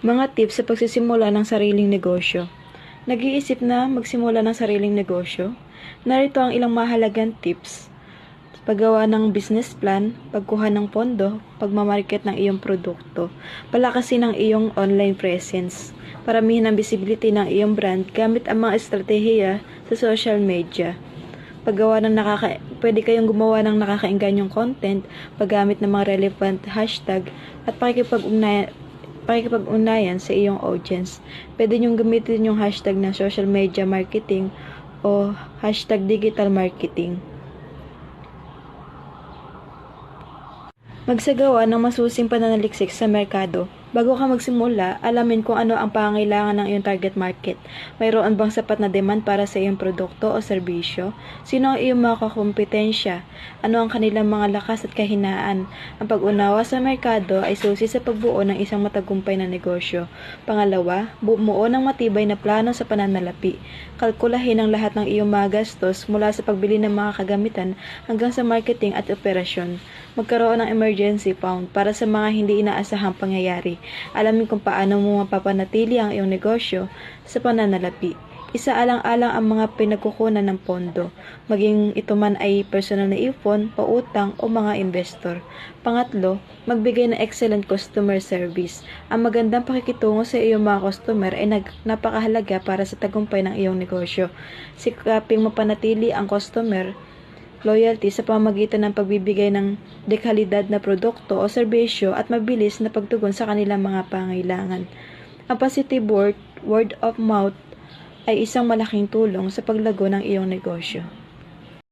Mga tips sa pagsisimula ng sariling negosyo. Nag-iisip na magsimula ng sariling negosyo? Narito ang ilang mahalagang tips. Paggawa ng business plan, pagkuha ng pondo, pagmamarket ng iyong produkto, palakasin ang iyong online presence, paramihin ang visibility ng iyong brand gamit ang mga estratehiya sa social media. Pwede kayong gumawa ng nakakaenganyong content, paggamit ng mga relevant hashtag at pakikipag-ugnayan sa iyong audience. Pwede niyong gamitin yung hashtag na social media marketing o hashtag digital marketing. Magsagawa ng masusing pananaliksik sa merkado. Bago ka magsimula, alamin kung ano ang pangangailangan ng iyong target market. Mayroon bang sapat na demand para sa iyong produkto o serbisyo? Sino ang iyong mga kakompetensya? Ano ang kanilang mga lakas at kahinaan? Ang pag-unawa sa merkado ay susi sa pagbuo ng isang matagumpay na negosyo. Pangalawa, bumuo ng matibay na plano sa pananalapi. Kalkulahin ang lahat ng iyong mga gastos mula sa pagbili ng mga kagamitan hanggang sa marketing at operasyon. Magkaroon ng emergency fund para sa mga hindi inaasahang pangyayari. Alamin kung paano mo mapapanatili ang iyong negosyo sa pananalapi. Isaalang-alang ang mga pinagkukunan ng pondo, maging ito man ay personal na ipon, pautang o mga investor. Pangatlo, magbigay ng excellent customer service. Ang magandang pakikitungo sa iyong mga customer ay napakahalaga para sa tagumpay ng iyong negosyo. Sikaping mapanatili ang customer loyalty sa pamamagitan ng pagbibigay ng dekalidad na produkto o serbisyo at mabilis na pagtugon sa kanilang mga pangailangan. Ang positive word of mouth ay isang malaking tulong sa paglago ng iyong negosyo.